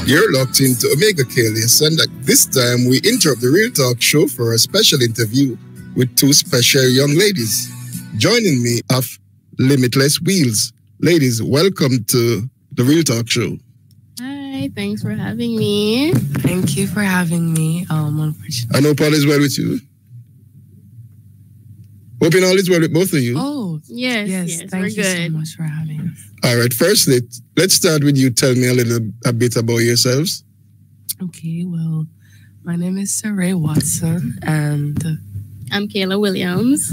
You're locked into Omega Kalias, and at this time we interrupt the Real Talk show for a special interview with two special young ladies. Joining me are Limitless Wheels. Ladies, welcome to the Real Talk show. Hi, thanks for having me. Thank you for having me. Unfortunately, I know Paul is well with you. Hoping all is well with both of you. Oh, yes, thank you so much for having us. All right, firstly, let's start with you. Tell me a bit about yourselves. Okay, well, my name is Saray Watson, and I'm Kayla Williams.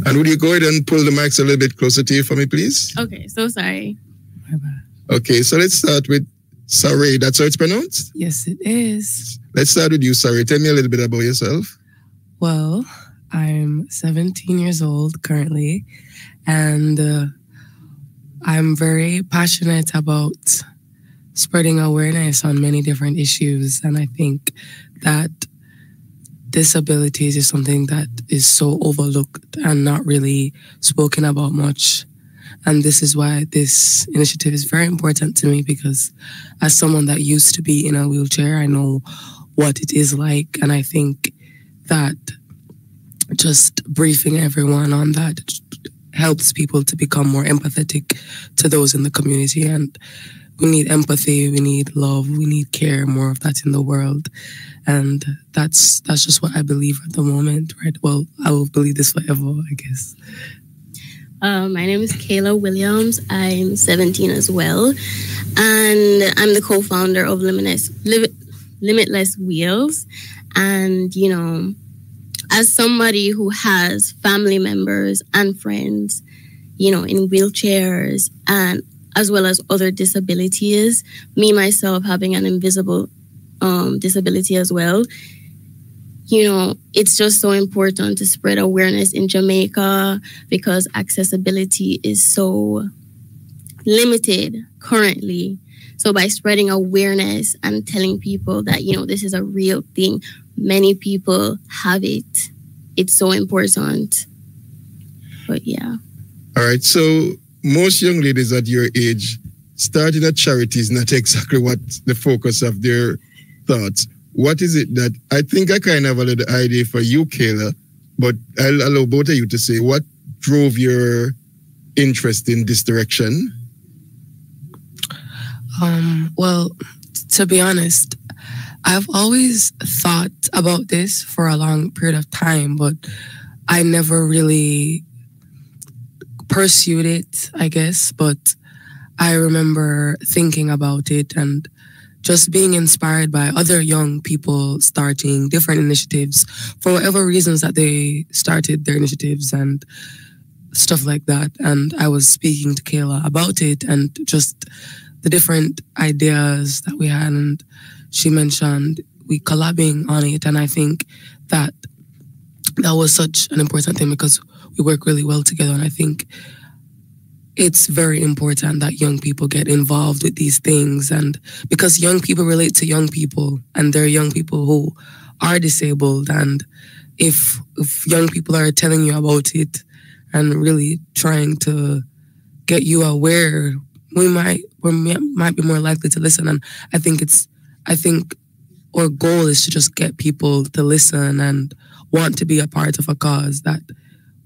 And would you go ahead and pull the mics a little bit closer to you for me, please? Okay, so sorry. My bad. Okay, so let's start with Saray. That's how it's pronounced? Yes, it is. Let's start with you, Saray. Tell me a little bit about yourself. Well, I'm 17 years old currently, and I'm very passionate about spreading awareness on many different issues. And I think that disabilities is something that is so overlooked and not really spoken about much. And this is why this initiative is very important to me, because as someone that used to be in a wheelchair, I know what it is like. And I think that just briefing everyone on that helps people to become more empathetic to those in the community. And we need empathy, we need love, we need care, more of that in the world. And that's just what I believe at the moment, right? Well, I will believe this forever, I guess. My name is Kayla Williams. I'm 17 as well. And I'm the co-founder of Limitless Wheels. And, you know, as somebody who has family members and friends, you know, in wheelchairs and as well as other disabilities, me myself having an invisible disability as well, you know, it's just so important to spread awareness in Jamaica because accessibility is so limited currently. So by spreading awareness and telling people that, you know, this is a real thing, many people have it. It's so important. But yeah. All right. So most young ladies at your age, starting a charity is not exactly what the focus of their thoughts. What is it that I think I kind of have a little idea for you, Kayla, but I'll allow both of you to say what drove your interest in this direction? Well, to be honest, I've always thought about this for a long period of time, but I never really pursued it, I guess. But I remember thinking about it and just being inspired by other young people starting different initiatives for whatever reasons that they started their initiatives and stuff like that. And I was speaking to Kayla about it and just the different ideas that we had, and she mentioned we collabing on it, and I think that was such an important thing because we work really well together, and I think it's very important that young people get involved with these things, and because young people relate to young people, and they're young people who are disabled, and if young people are telling you about it and really trying to get you aware, we might be more likely to listen. And I think our goal is to just get people to listen and want to be a part of a cause that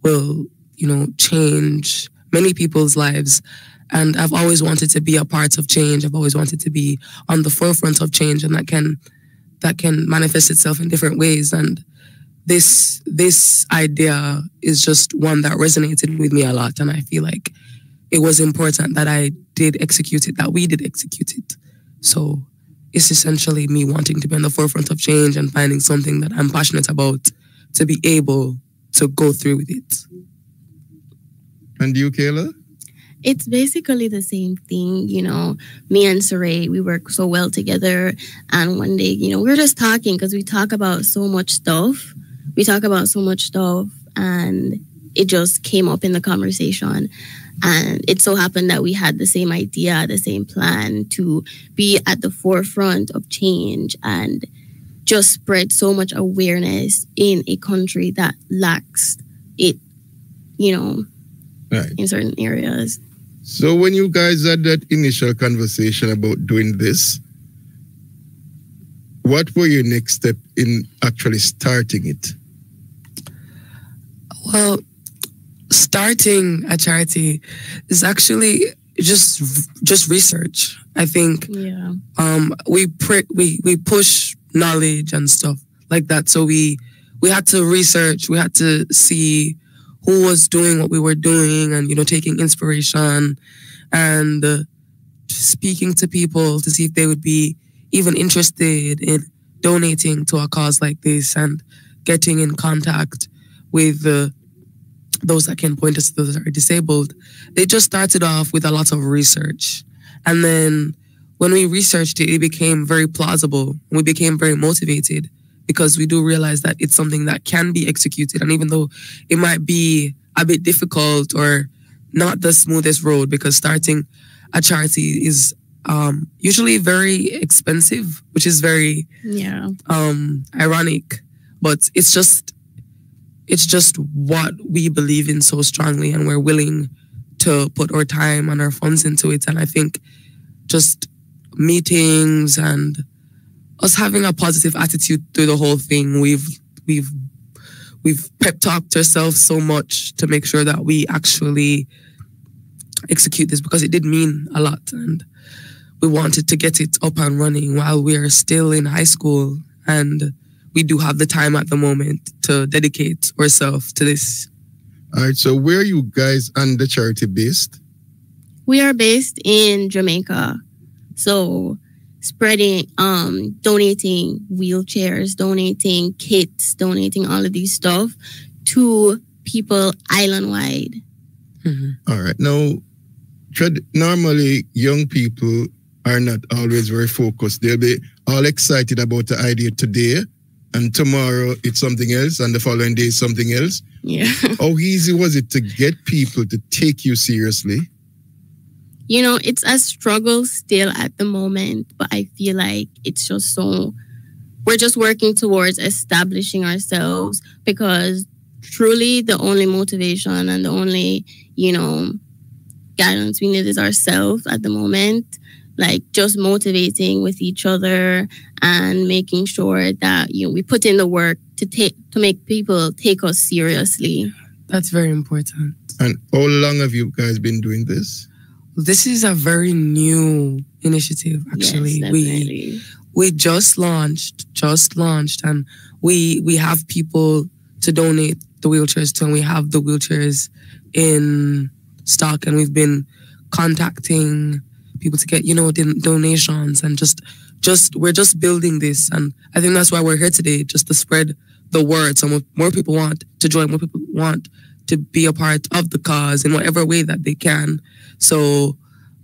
will, you know, change many people's lives. And I've always wanted to be a part of change. I've always wanted to be on the forefront of change, and that can manifest itself in different ways. And this idea is just one that resonated with me a lot, and I feel like it was important that I did execute it, that we did execute it. So it's essentially me wanting to be on the forefront of change and finding something that I'm passionate about to be able to go through with it. And you, Kayla? It's basically the same thing, you know. Me and Saray, we work so well together. And one day, you know, we were just talking because we talk about so much stuff. And it just came up in the conversation. And it so happened that we had the same idea, the same plan to be at the forefront of change and just spread so much awareness in a country that lacks it, you know, right, in certain areas. So when you guys had that initial conversation about doing this, what were your next step in actually starting it? Well, starting a charity is actually just research. I think we push knowledge and stuff like that. So we had to research, we had to see who was doing what we were doing, and taking inspiration and speaking to people to see if they would be even interested in donating to a cause like this, and getting in contact with those that can point us to those that are disabled. It just started off with a lot of research. And then when we researched it, it became very plausible. We became very motivated because we do realize that it's something that can be executed. And even though it might be a bit difficult or not the smoothest road, because starting a charity is usually very expensive, which is very ironic. But it's just what we believe in so strongly, and we're willing to put our time and our funds into it. And I think just meetings and us having a positive attitude through the whole thing, we've pep talked ourselves so much to make sure that we actually execute this, because it did mean a lot, and we wanted to get it up and running while we are still in high school, and we do have the time at the moment to dedicate ourselves to this. All right, so where are you guys and the charity based? We are based in Jamaica. So spreading, donating wheelchairs, donating kits, donating all of these stuff to people island-wide. Mm-hmm. All right. Now, normally young people are not always very focused. They'll be all excited about the idea today, and tomorrow it's something else, and the following day is something else. Yeah. How easy was it to get people to take you seriously? It's a struggle still at the moment, but I feel like it's just we're just working towards establishing ourselves, because truly the only motivation and the only, guidance we need is ourselves at the moment. Like, just motivating with each other and making sure that we put in the work to make people take us seriously. That's very important. And how long have you guys been doing this? This is a very new initiative, actually. Yes, definitely. We just launched, and we have people to donate the wheelchairs to, and we have the wheelchairs in stock, and we've been contacting people to get donations, and we're just building this. And I think that's why we're here today, just to spread the word, so more people want to join, more people want to be a part of the cause in whatever way that they can. So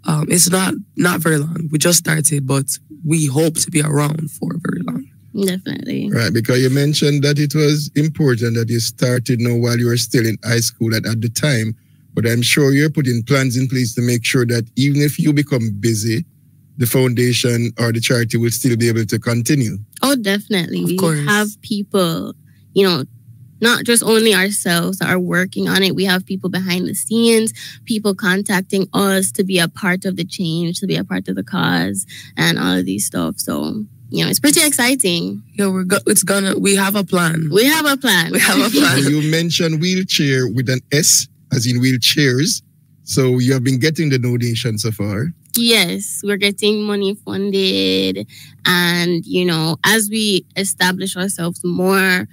it's not very long. We just started, but we hope to be around for very long. Definitely. Right, because you mentioned that it was important that you started now while you were still in high school at the time. But I'm sure you're putting plans in place to make sure that even if you become busy, the foundation or the charity will still be able to continue. Oh, definitely. Of course. We have people, not just only ourselves that are working on it. We have people behind the scenes, people contacting us to be a part of the change, to be a part of the cause, and all of these stuff. So, it's pretty exciting. Yeah, we have a plan. We have a plan. You mentioned wheelchair with an S, as in wheelchairs. So you have been getting the donation so far. Yes, we're getting money funded. And, as we establish ourselves more,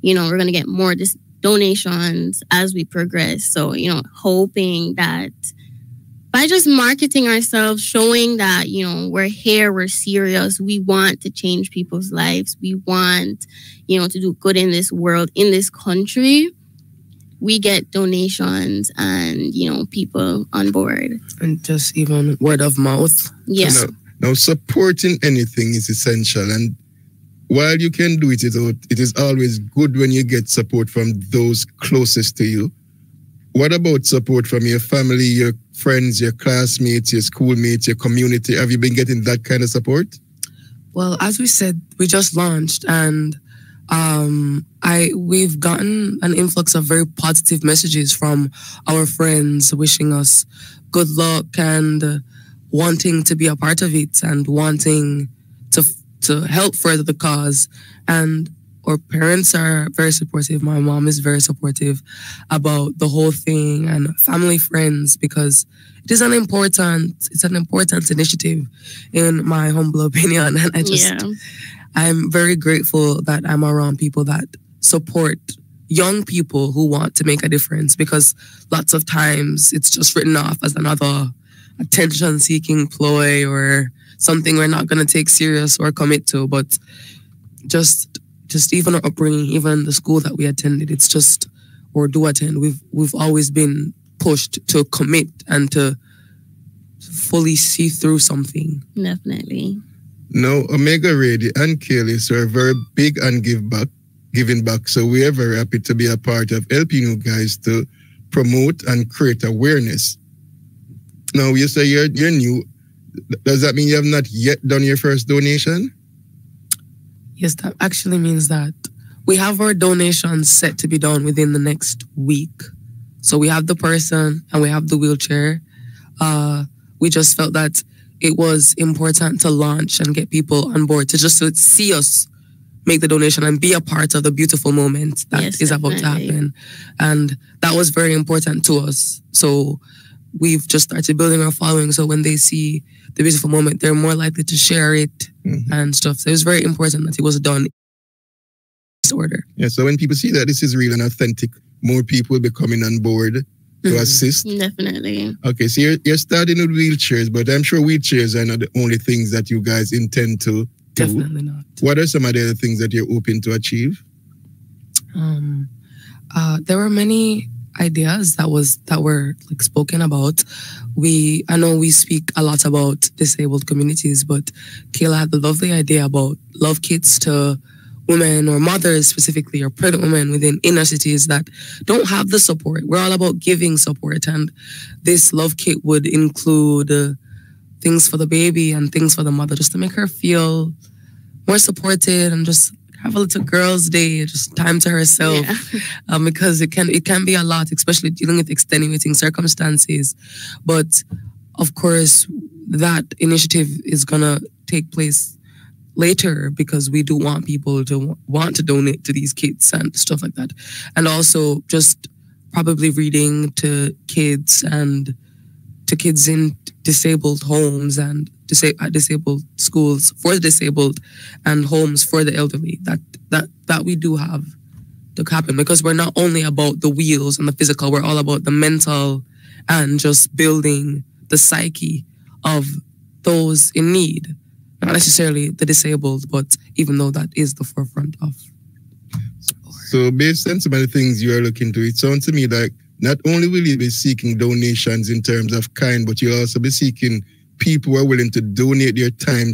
we're going to get more donations as we progress. So, hoping that by just marketing ourselves, showing that, we're here, we're serious, we want to change people's lives, we want, to do good in this world, in this country, we get donations and, people on board. And just even word of mouth. Yeah. Now, supporting anything is essential. And while you can do it, it is always good when you get support from those closest to you. What about support from your family, your friends, your classmates, your schoolmates, your community? Have you been getting that kind of support? Well, as we said, we just launched, and we've gotten an influx of very positive messages from our friends wishing us good luck and wanting to be a part of it and wanting to to help further the cause. And our parents are very supportive. My mom is very supportive about the whole thing, and family, friends, because it's an important initiative in my humble opinion. And I'm very grateful that I'm around people that support young people who want to make a difference, because lots of times it's just written off as another attention-seeking ploy or something we're not going to take serious or commit to. But just even our upbringing, even the school that we attended, it's just, or do attend, we've always been pushed to commit and to fully see through something. Definitely. Now, Omega Radio and Kalis are very big on giving back. So we are very happy to be a part of helping you guys to promote and create awareness. Now, you say you're new. Does that mean you have not yet done your first donation? Yes, that actually means that we have our donations set to be done within the next week. So we have the person and we have the wheelchair. We just felt that it was important to launch and get people on board to just to see us make the donation and be a part of the beautiful moment that is about to happen. And that was very important to us. So we've just started building our following. So when they see the beautiful moment, they're more likely to share it and stuff. So it was very important that it was done in this order. Yeah, so when people see that this is real and authentic, more people will be coming on board to assist. Definitely. Okay, so you're starting with wheelchairs, but I'm sure wheelchairs are not the only things that you guys intend to do. Definitely not. What are some of the other things that you're hoping to achieve? There were many ideas that were like spoken about. I know we speak a lot about disabled communities, but Kayla had the lovely idea about love kits to women or mothers specifically, or pregnant women within inner cities that don't have the support. We're all about giving support, and this love kit would include things for the baby and things for the mother, just to make her feel more supported and just have a little girl's day, just time to herself, because it can be a lot, especially dealing with extenuating circumstances. But of course, that initiative is gonna take place later, because we do want people to want to donate to these kits and stuff like that. And also just probably reading to kids and to kids in disabled homes and disabled schools for the disabled and homes for the elderly. That we do have to happen, because we're not only about the wheels and the physical, we're all about the mental and just building the psyche of those in need. Not necessarily the disabled, but even though that is the forefront of. So based on some of the things you are looking to, it sounds to me like not only will you be seeking donations in terms of kind, but you'll also be seeking people who are willing to donate their time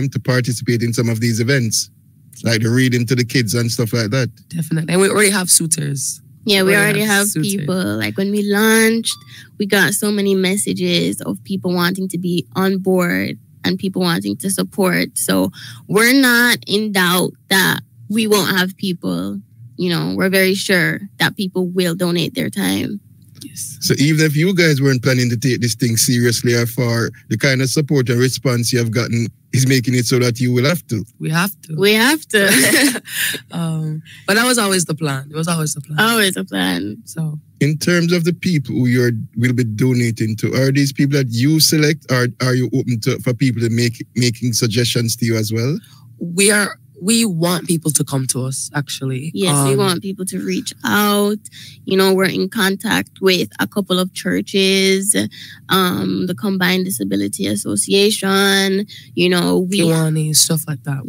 to participate in some of these events, like the reading to the kids and stuff like that. Definitely. And we already have suitors. Yeah, we already have people. Like when we launched, we got so many messages of people wanting to be on board and people wanting to support. So we're not in doubt that we won't have people. You know, we're very sure that people will donate their time. Yes. So even if you guys weren't planning to take this thing seriously or far, the kind of support and response you have gotten is making it so that you will have to. We have to. We have to. But that was always the plan. It was always the plan. Always a plan. So, in terms of the people who will be donating to, are these people that you select, or are you open for people to making suggestions to you as well? We want people to come to us, actually. Yes, we want people to reach out. You know, we're in contact with a couple of churches, the Combined Disability Association, you know, Kiwani, stuff like that.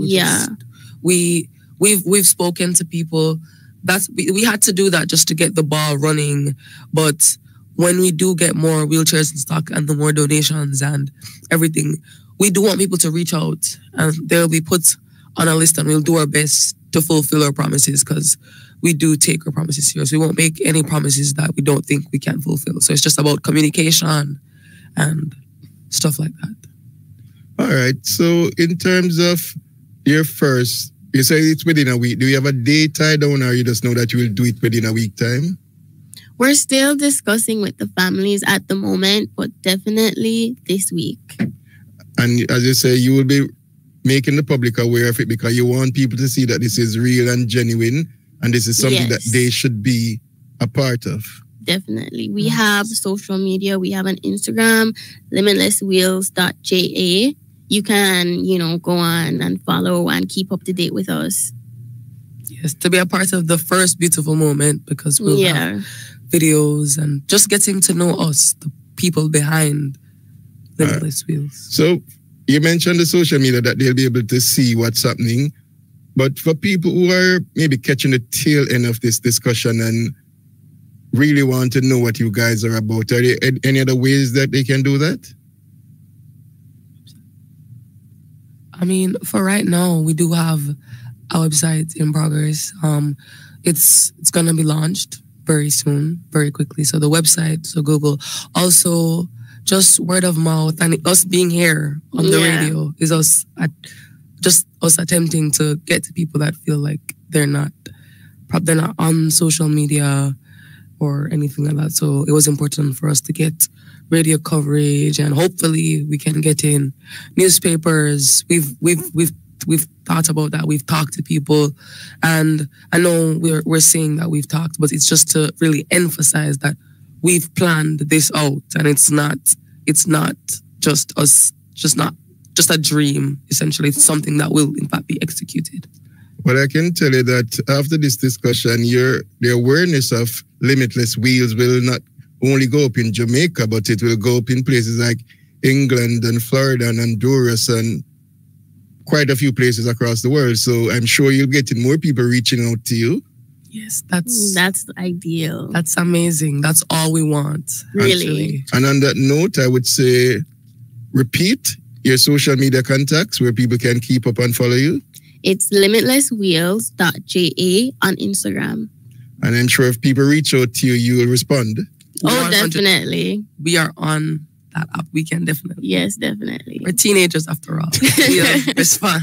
We've spoken to people. We had to do that just to get the ball running. But when we do get more wheelchairs in stock and the more donations and everything, we do want people to reach out, and they'll be put on a list, and we'll do our best to fulfill our promises, because we do take our promises serious. We won't make any promises that we don't think we can fulfill. So it's just about communication and stuff like that. All right. So in terms of your first, you say it's within a week. Do you have a day tied down, or you just know that you will do it within a week time? We're still discussing with the families at the moment, but definitely this week. And as you say, you will be making the public aware of it because you want people to see that this is real and genuine and this is something that they should be a part of. Definitely. We have social media. We have an Instagram, limitlesswheels.ja. You can, go on and follow and keep up to date with us. Yes, to be a part of the first beautiful moment because we'll have videos and just getting to know us, the people behind Limitless Wheels. So you mentioned the social media that they'll be able to see what's happening. But for people who are maybe catching the tail end of this discussion and really want to know what you guys are about, are there any other ways that they can do that? I mean, for right now, we do have a website in progress. It's going to be launched very soon, very quickly. So the website, so Google. Also, just word of mouth and us being here on the radio is us attempting to get to people that feel like they're not on social media or anything like that. So it was important for us to get radio coverage, and hopefully we can get in newspapers. We've thought about that. We've talked to people, and I know we're saying that we've talked, but it's just to really emphasize that we've planned this out, and it's not just us, just a dream. Essentially, it's something that will in fact be executed. Well, I can tell you that after this discussion, the awareness of Limitless Wheels will not only go up in Jamaica, but it will go up in places like England and Florida and Honduras and quite a few places across the world. So I'm sure you'll get more people reaching out to you. Yes, that's ideal. That's amazing. That's all we want. Really. Actually. And on that note, I would say repeat your social media contacts where people can keep up and follow you. It's limitlesswheels.ja on Instagram. And I'm sure if people reach out to you, you will respond. Oh, definitely. We are on that app. We can definitely. Yes, definitely. We're teenagers after all. It's fun.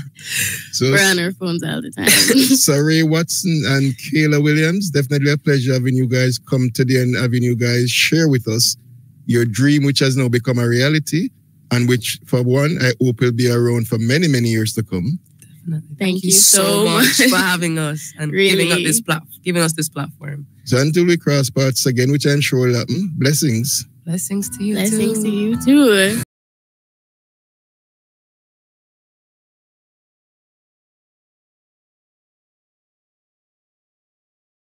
So, we're on our phones all the time. Saray Watson and Kayla Williams, definitely a pleasure having you guys come today and having you guys share with us your dream, which has now become a reality, and which, for one, I hope will be around for many, many years to come. Definitely. Thank you so much for having us and giving us this platform. So until we cross paths again, which I'm sure will happen, blessings. Blessings to you Blessings to you too.